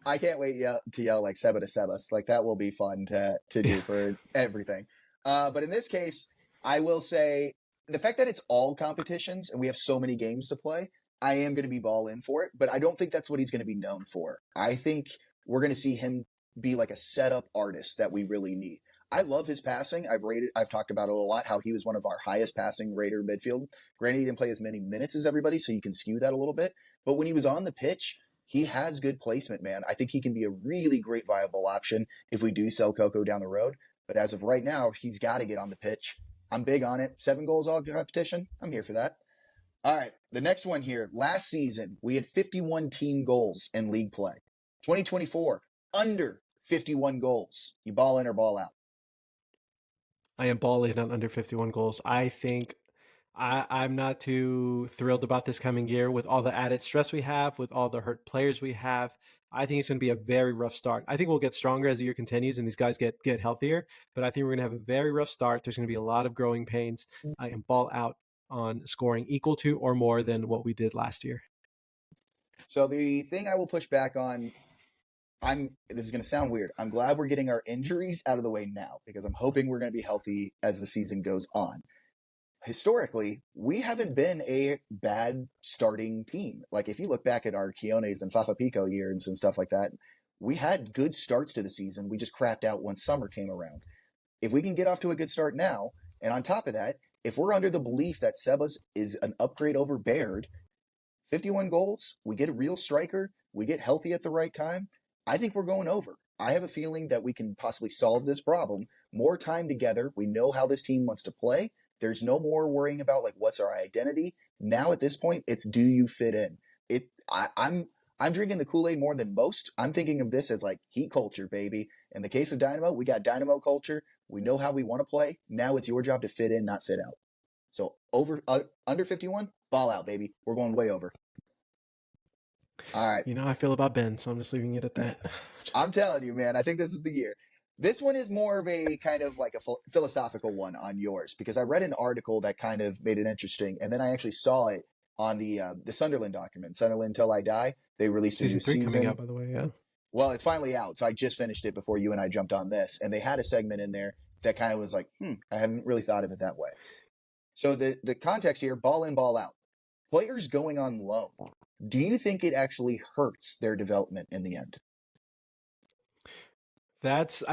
I can't wait to yell like Seba to Sebas. Like that will be fun to Yeah. do for everything. But in this case, I will say the fact that it's all competitions and we have so many games to play, I am going to be ball in for it. But I don't think that's what he's going to be known for. I think we're going to see him be like a setup artist that we really need. I love his passing. I've talked about it a lot, how he was one of our highest passing Raider midfield. Granted, he didn't play as many minutes as everybody, so you can skew that a little bit. But when he was on the pitch, he has good placement, man. I think he can be a really great viable option if we do sell Coco down the road. But as of right now, he's got to get on the pitch. I'm big on it. 7 goals all competition. I'm here for that. All right, the next one here. Last season, we had 51 team goals in league play. 2024, under 51 goals. You ball in or ball out? I am ball in on under 51 goals. I think I'm not too thrilled about this coming year with all the added stress we have, with all the hurt players we have. I think it's going to be a very rough start. I think we'll get stronger as the year continues and these guys get healthier, but I think we're going to have a very rough start. There's going to be a lot of growing pains. I am ball out on scoring equal to or more than what we did last year. So the thing I will push back on, this is going to sound weird. I'm glad we're getting our injuries out of the way now because I'm hoping we're going to be healthy as the season goes on. Historically, we haven't been a bad starting team. Like if you look back at our Quiones and Fafa Pico years and stuff like that, we had good starts to the season. We just crapped out once summer came around. If we can get off to a good start now, and on top of that, if we're under the belief that Sebas is an upgrade over Baird, 51 goals, we get a real striker, we get healthy at the right time, I think we're going over. I have a feeling that we can possibly solve this problem. More time together, we know how this team wants to play. There's no more worrying about like what's our identity. Now at this point, it's do you fit in? I'm drinking the Kool-Aid more than most. I'm thinking of this as like heat culture, baby. In the case of Dynamo, we got Dynamo culture. We know how we want to play. Now it's your job to fit in, not fit out. So under 51, ball out, baby. We're going way over. All right. You know how I feel about Ben, so I'm just leaving it at that. I'm telling you, man, I think this is the year. This one is more of a kind of like a philosophical one on yours because I read an article that kind of made it interesting, and then I actually saw it on the Sunderland document, Sunderland Till I Die. They released a new Season 3 season. coming out, by the way, yeah. Well, it's finally out, so I just finished it before you and I jumped on this, and they had a segment in there that kind of was like, I haven't really thought of it that way. So the context here, ball in, ball out. Players going on loan. Do you think it actually hurts their development in the end? That's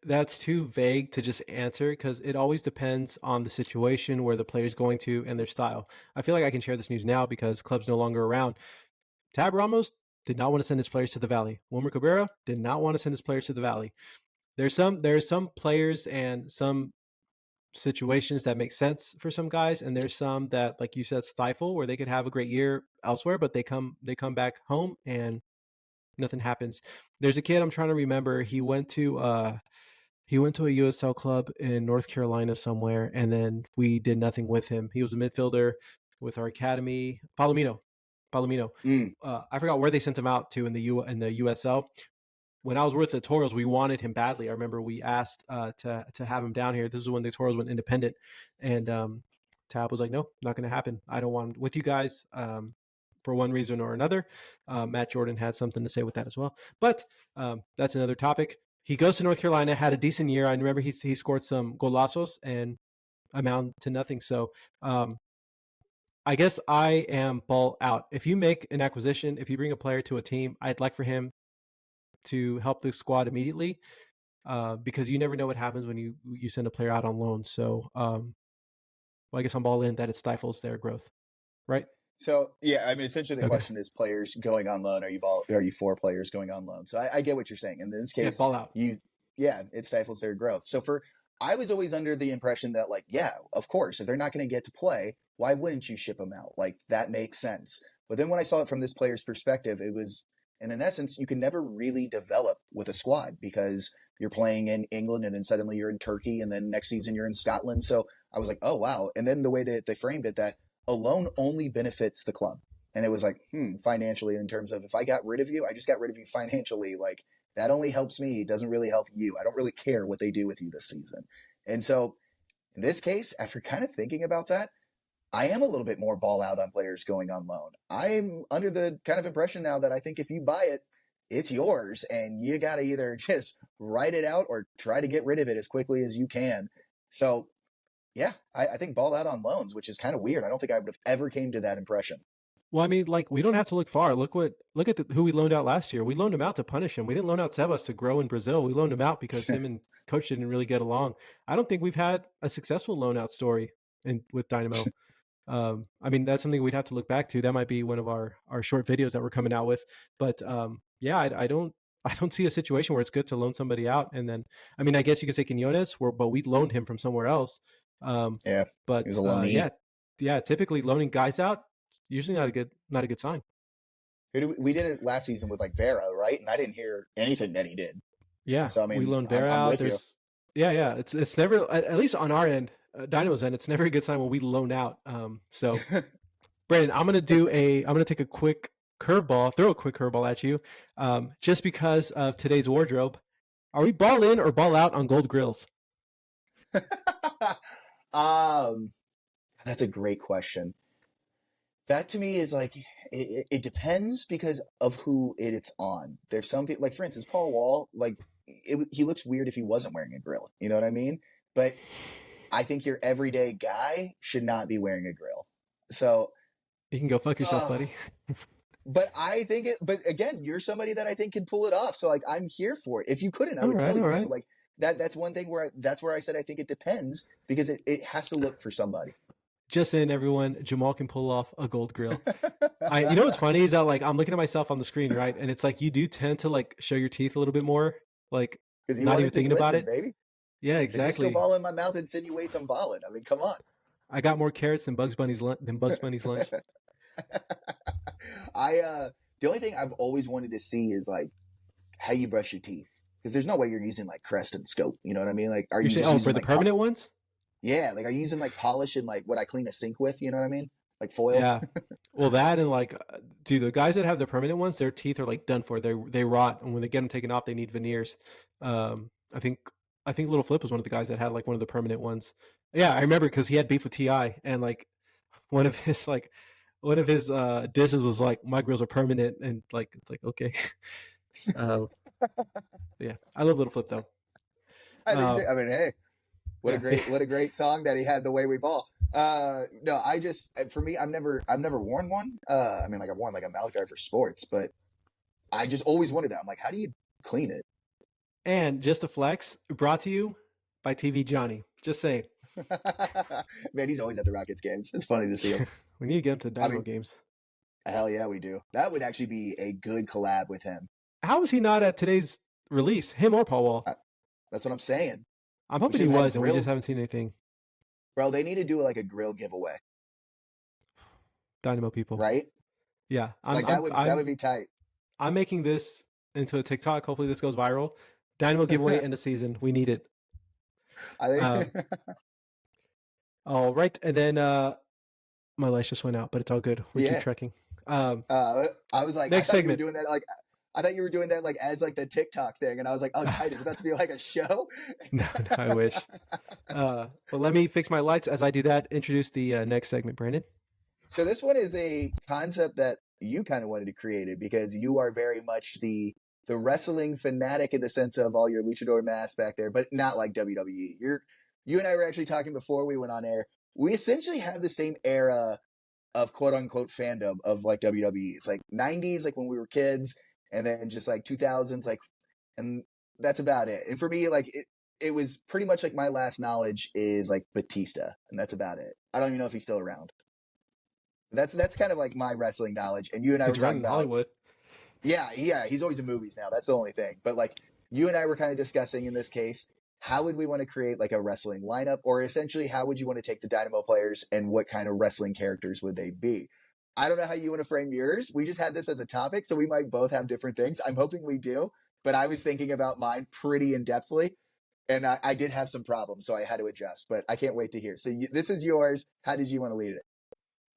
that's too vague to just answer because it always depends on the situation, where the player's going to, and their style. I feel like I can share this news now because club's no longer around. Tab Ramos did not want to send his players to the Valley. Wilmer Cabrera did not want to send his players to the Valley. There's some players and some situations that make sense for some guys, and there's some that, like you said, stifle, where they could have a great year elsewhere, but they come back home and nothing happens. There's a kid I'm trying to remember. He went to a USL club in North Carolina somewhere, and then we did nothing with him. He was a midfielder with our academy, Palomino. Palomino. Mm. I forgot where they sent him out to in the USL. When I was with the Toros, we wanted him badly. I remember we asked to have him down here. This is when the Toros went independent, and Tab was like, "No, not going to happen. I don't want him with you guys." For one reason or another, Matt Jordan had something to say with that as well. But that's another topic. He goes to North Carolina, had a decent year. I remember he scored some golazos and amount to nothing. So I guess I am ball out. If you make an acquisition, if you bring a player to a team, I'd like for him to help the squad immediately, because you never know what happens when you send a player out on loan. So well, I guess I'm all in that it stifles their growth, right? So yeah, I mean, essentially the Okay. question is players going on loan. Are you for players going on loan? So I get what you're saying. In this Yeah, case, ball out. yeah, it stifles their growth. I was always under the impression that like, yeah, of course, if they're not going to get to play, why wouldn't you ship them out? Like that makes sense. But then when I saw it from this player's perspective, it was, and in essence, you can never really develop with a squad because you're playing in England and then suddenly you're in Turkey and then next season you're in Scotland. So I was like, oh wow. And then the way that they framed it, that a loan only benefits the club. And it was like, financially, in terms of if I got rid of you, I just got rid of you financially. Like that only helps me. It doesn't really help you. I don't really care what they do with you this season. And so in this case, after kind of thinking about that, I am a little bit more ball out on players going on loan. I'm under the kind of impression now that I think if you buy it, it's yours and you got to either just write it out or try to get rid of it as quickly as you can. So yeah, I think ball out on loans, which is kind of weird. I don't think I would have ever came to that impression. Well, I mean, like we don't have to look far. Look at who we loaned out last year. We loaned him out to punish him. We didn't loan out Sebas to grow in Brazil. We loaned him out because him and coach didn't really get along. I don't think we've had a successful loan out story with Dynamo. I mean, that's something we'd have to look back to. That might be one of our short videos that we're coming out with. But yeah, I don't see a situation where it's good to loan somebody out. And then, I mean, I guess you could say Quinones, but we loaned him from somewhere else. Yeah, he But was a loanee. yeah, typically loaning guys out, usually not a good sign. We did it last season with like Vera, right? And I didn't hear anything that he did. Yeah, So I we mean, loaned Vera I'm out. with you. Yeah. It's never, at least on our end, Dynamo's end. It's never a good sign when we loan out. So Brandon, I'm gonna take a quick curveball, throw a quick curveball at you, just because of today's wardrobe. Are we ball in or ball out on gold grills? um, that's a great question. That to me is like it depends because of who it's on. There's some people like, for instance, Paul Wall. Like he looks weird if he wasn't wearing a grill. You know what I mean? But I think your everyday guy should not be wearing a grill. So, You can go fuck yourself, oh, buddy. but I think it. But again, you're somebody that I think can pull it off. So like, I'm here for it. If you couldn't, I All would right, tell all you. So right. like that's one thing that's where I said I think it depends because it has to look for somebody. Just in, everyone, Jamal can pull off a gold grill. You know what's funny is that like I'm looking at myself on the screen, right? And it's like you do tend to like show your teeth a little bit more, like Because you not want even it to thinking about glisten, it. baby. Yeah, The disco exactly. ball in my mouth insinuates I'm balling. I mean, come on. I got more carrots than Bugs Bunny's lunch. The only thing I've always wanted to see is like how you brush your teeth. Because there's no way you're using like Crest and Scope. You know what I mean? Like, are You're you saying, just oh, using for the like permanent ones? yeah, like are you using like polish and like what I clean a sink with? You know what I mean? Like foil. Yeah. Well, that and like, dude, the guys that have the permanent ones, their teeth are like done for. They rot, and when they get them taken off, they need veneers. I think Little Flip was one of the guys that had like one of the permanent ones. Yeah, I remember because he had beef with Ti, and like one of his like one of his disses was like, "My grills are permanent," and like it's like okay. uh, yeah, I love Little Flip though. I do Uh, too. I mean, hey, yeah, what a great song that he had the way we ball. No, I just for me, I've never worn one. I mean, like I've worn like a Malachi for sports, but I just always wanted that. I'm like, how do you clean it? And just a flex, brought to you by TV Johnny. Just saying. Man, he's always at the Rockets games. It's funny to see him. We need to get him to I Dynamo mean, games. hell yeah, we do. That would actually be a good collab with him. How is he not at today's release? Him or Paul Wall? That's what I'm saying. I'm We hoping should he have had was, and we just grills. haven't seen anything. Bro, they need to do like a grill giveaway, Dynamo people. right? Yeah, Like that would be tight. I'm making this into a TikTok. Hopefully, this goes viral. Dynamo giveaway end of season. We need it. I think All right, and then my lights just went out, but it's all good. We keep yeah. trekking. I was like, Next I thought you were segment. doing that like I thought you were doing that like as like the TikTok thing, and I was like, oh, tight. It's about to be like a show. No, I wish. But let me fix my lights as I do that. Introduce the next segment, Brandon. So this one is a concept that you kind of wanted to create it because you are very much the wrestling fanatic in the sense of all your luchador masks back there, but not like WWE. You and I were actually talking before we went on air. We essentially have the same era of quote unquote fandom of like WWE. It's like 90s, like when we were kids, and then just like 2000s, like, and that's about it. And for me, like it was pretty much like my last knowledge is like Batista, and that's about it. I don't even know if he's still around. That's kind of like my wrestling knowledge. And you and I were He's around talking in about, Hollywood. yeah, he's always in movies now. That's the only thing. But like you and I were kind of discussing in this case, how would we want to create like a wrestling lineup, or essentially how would you want to take the Dynamo players and what kind of wrestling characters would they be? I don't know how you want to frame yours. We just had this as a topic, so we might both have different things. I'm hoping we do, but I was thinking about mine pretty in depthly, and I did have some problems, so I had to adjust. But I can't wait to hear. So this is yours. How did you want to lead it?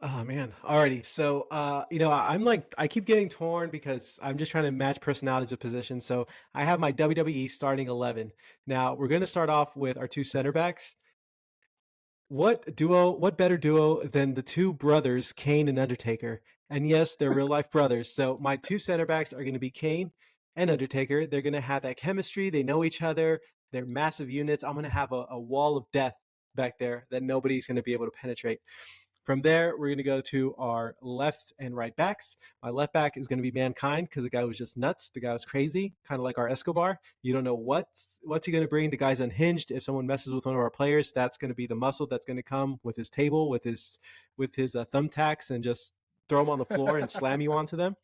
Oh man. Alrighty. So I'm like I keep getting torn because I'm just trying to match personalities with positions. So I have my WWE starting 11. Now we're gonna start off with our two center backs. What better duo than the two brothers, Kane and Undertaker? And yes, they're real life brothers. So my two center backs are gonna be Kane and Undertaker. They're gonna have that chemistry, they know each other, they're massive units. I'm gonna have a wall of death back there that nobody's gonna be able to penetrate. From there, we're going to go to our left and right backs. My left back is going to be Mankind because the guy was just nuts. The guy was crazy, kind of like our Escobar. You don't know what's he going to bring. The guy's unhinged. If someone messes with one of our players, that's going to be the muscle that's going to come with his table, with his thumbtacks, and just throw them on the floor and slam you onto them.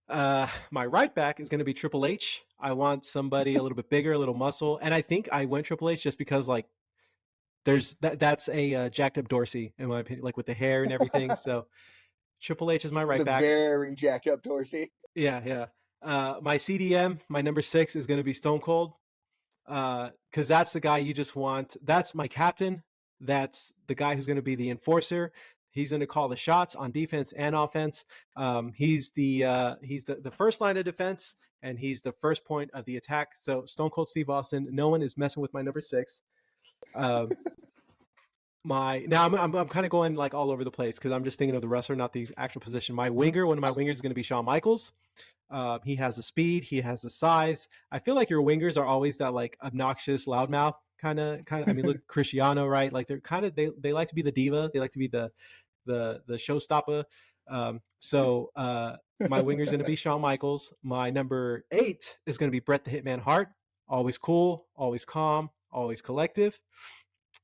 My right back is going to be Triple H. I want somebody a little bit bigger, a little muscle, and I think I went Triple H just because like that's a jacked up Dorsey in my opinion, like with the hair and everything. So Triple H is my right The back. very jacked up Dorsey. Yeah. My CDM, my number 6 is going to be Stone Cold, because that's the guy you just want. That's my captain. That's the guy who's going to be the enforcer. He's going to call the shots on defense and offense. He's the first line of defense, and he's the first point of the attack. So Stone Cold Steve Austin. No one is messing with my number 6. I'm kind of going like all over the place because I'm just thinking of the wrestler, not the actual position. One of my wingers is going to be Shawn Michaels. He has the speed, he has the size. I feel like your wingers are always that like obnoxious loudmouth kind of. I mean, look, Cristiano, right? Like they're kind of they like to be the diva. They like to be the showstopper. My winger is going to be Shawn Michaels. My number 8 is going to be Bret the Hitman Hart. Always cool, always calm, always collective.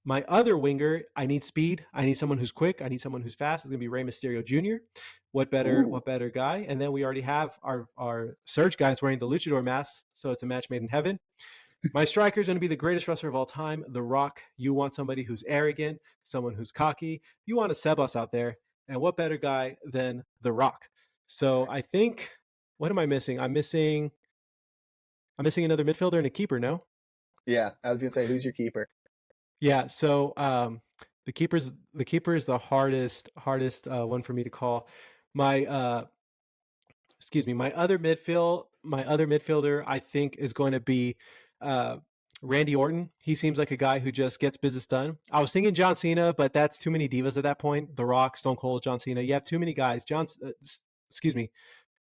My other winger, I need speed. I need someone who's quick. I need someone who's fast. It's going to be Rey Mysterio Jr. What better guy? And then we already have our Surge guys wearing the luchador mask, so it's a match made in heaven. My striker is going to be the greatest wrestler of all time, The Rock. You want somebody who's arrogant, someone who's cocky. You want a Sebas out there. And what better guy than The Rock? So I think, what am I missing? I'm missing another midfielder and a keeper, no? Yeah, I was going to say, who's your keeper? Yeah, so the keeper is the hardest one for me to call. My other midfielder I think is going to be Randy Orton. He seems like a guy who just gets business done. I was thinking John Cena, but that's too many divas at that point. The Rock, Stone Cold, John Cena. You have too many guys.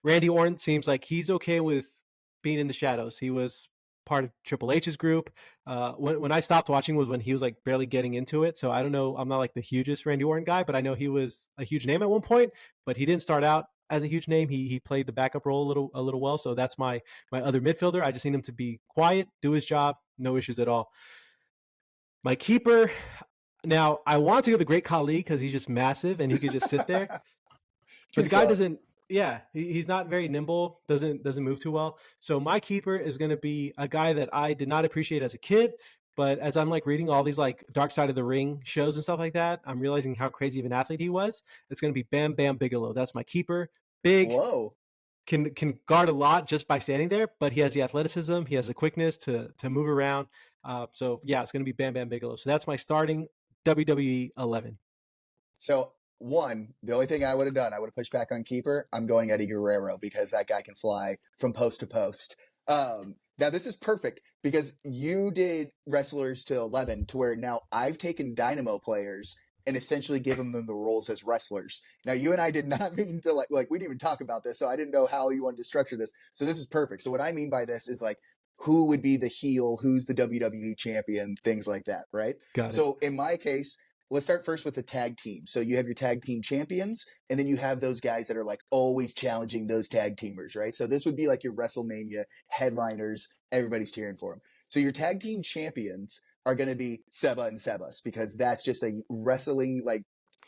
Randy Orton seems like he's okay with being in the shadows. He was part of Triple H's group. When I stopped watching was when he was like barely getting into it. So I don't know. I'm not like the hugest Randy Orton guy, but I know he was a huge name at one point, but he didn't start out as a huge name. He played the backup role a little well. So that's my other midfielder. I just need him to be quiet, do his job, no issues at all. My keeper. Now I want to go the Great Khali because he's just massive and he could just sit there. But Too the guy slow. doesn't. Yeah, he's not very nimble. Doesn't move too well. So my keeper is going to be a guy that I did not appreciate as a kid. But as I'm like reading all these like Dark Side of the Ring shows and stuff like that, I'm realizing how crazy of an athlete he was. It's going to be Bam Bam Bigelow. That's my keeper. Big, Whoa. can guard a lot just by standing there, but he has the athleticism, he has the quickness to move around. So yeah, it's going to be Bam Bam Bigelow. So that's my starting WWE 11. So one, the only thing I would have done, I would have pushed back on keeper. I'm going Eddie Guerrero because that guy can fly from post to post. Now this is perfect because you did wrestlers to 11 to where now I've taken Dynamo players and essentially given them the roles as wrestlers. Now you and I did not mean to like we didn't even talk about this, so I didn't know how you wanted to structure this. So this is perfect. So what I mean by this is like who would be the heel, who's the WWE champion, things like that, right? Got it. So in my case, let's start first with the tag team. So you have your tag team champions, and then you have those guys that are like always challenging those tag teamers, right? So this would be like your WrestleMania headliners. Everybody's cheering for them. So your tag team champions are going to be Seba and Sebas because that's just a wrestling like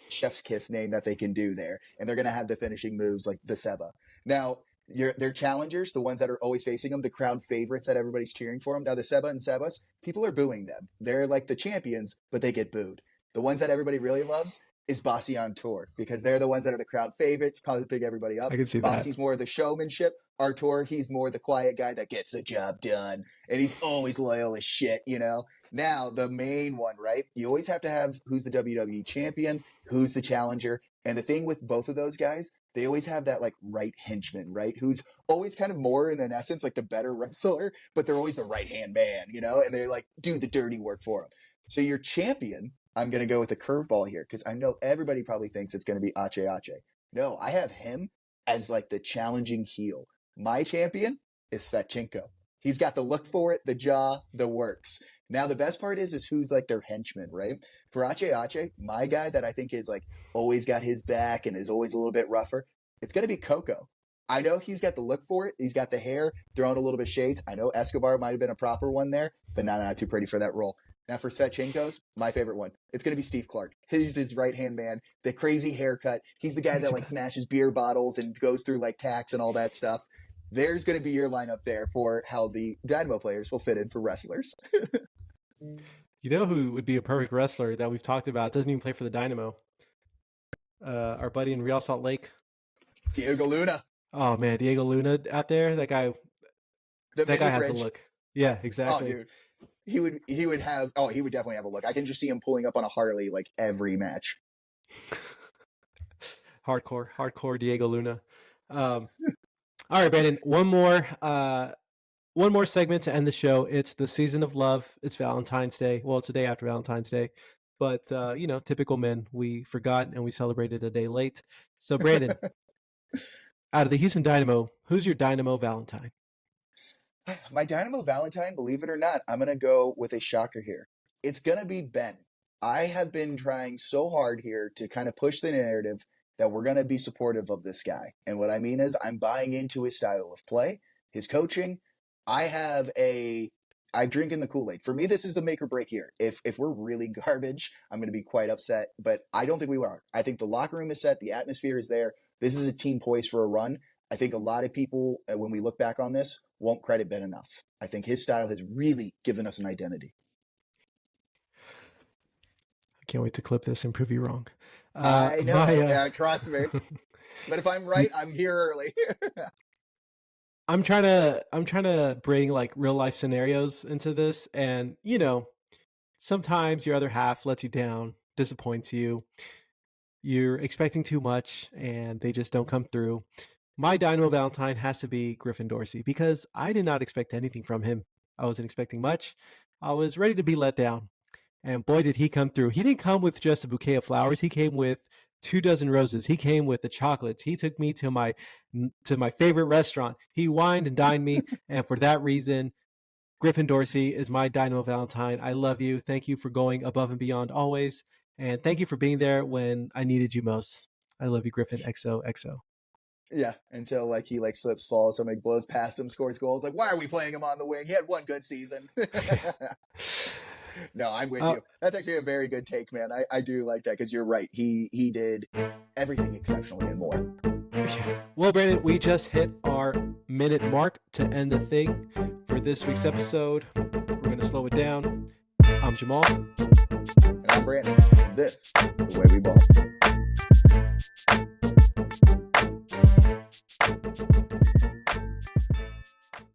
chef's kiss name that they can do there. And they're going to have the finishing moves like the Seba. Now, their challengers, the ones that are always facing them, the crowd favorites that everybody's cheering for them. Now, the Seba and Sebas, people are booing them. They're like the champions, but they get booed. The ones that everybody really loves is Bossy on tour because they're the ones that are the crowd favorites, probably pick everybody up. I can see that. Bossy's more of the showmanship. Artur, he's more the quiet guy that gets the job done, and he's always loyal as shit, you know? Now, the main one, right? You always have to have who's the WWE champion, who's the challenger, and the thing with both of those guys, they always have that like right henchman, right? Who's always kind of more in an essence like the better wrestler, but they're always the right-hand man, you know? And they like do the dirty work for him. So your champion, I'm going to go with a curveball here because I know everybody probably thinks it's going to be Ache Ache. No, I have him as like the challenging heel. My champion is Svetchenko. He's got the look for it, the jaw, the works. Now, the best part is who's like their henchman, right? For Ache Ache, my guy that I think is like always got his back and is always a little bit rougher, it's going to be Coco. I know he's got the look for it. He's got the hair, throwing a little bit of shades. I know Escobar might have been a proper one there, but not too pretty for that role. Now for Svetchenko's, my favorite one, it's going to be Steve Clark. He's his right-hand man, the crazy haircut. He's the guy that like smashes beer bottles and goes through like tax and all that stuff. There's going to be your lineup there for how the Dynamo players will fit in for wrestlers. You know who would be a perfect wrestler that we've talked about? Doesn't even play for the Dynamo. Our buddy in Real Salt Lake. Diego Luna. Oh man, Diego Luna out there. That guy has a look. Yeah, exactly. Oh, dude. He would definitely have a look. I can just see him pulling up on a Harley like every match. Hardcore Diego Luna. All right, Brandon, one more segment to end the show. It's the season of love. It's Valentine's Day. Well, it's the day after Valentine's Day. But, typical men, we forgot and we celebrated a day late. So, Brandon, out of the Houston Dynamo, who's your Dynamo Valentine? My Dynamo Valentine, believe it or not, I'm going to go with a shocker here. It's going to be Ben. I have been trying so hard here to kind of push the narrative that we're going to be supportive of this guy. And what I mean is I'm buying into his style of play, his coaching. I drink in the Kool-Aid. For me, this is the make or break year. If we're really garbage, I'm going to be quite upset, but I don't think we are. I think the locker room is set. The atmosphere is there. This is a team poised for a run. I think a lot of people, when we look back on this, won't credit Ben enough. I think his style has really given us an identity. I can't wait to clip this and prove you wrong. I know. Yeah, trust me. But if I'm right, I'm here early. I'm trying to bring like real life scenarios into this, and sometimes your other half lets you down, disappoints you. You're expecting too much, and they just don't come through. My Dynamo Valentine has to be Griffin Dorsey because I did not expect anything from him. I wasn't expecting much. I was ready to be let down. And boy, did he come through. He didn't come with just a bouquet of flowers. He came with 24 roses. He came with the chocolates. He took me to my favorite restaurant. He wined and dined me. And for that reason, Griffin Dorsey is my Dynamo Valentine. I love you. Thank you for going above and beyond always. And thank you for being there when I needed you most. I love you, Griffin. XOXO. Yeah, until like he like slips, falls, somebody blows past him, scores goals. Like, why are we playing him on the wing? He had one good season. No, I'm with Uh, you. That's actually a very good take, man. I do like that because you're right. He did everything exceptionally and more. well, Brandon, we just hit our minute mark to end the thing for this week's episode. We're going to slow it down. I'm Jamal. And I'm Brandon. And this is the way we ball.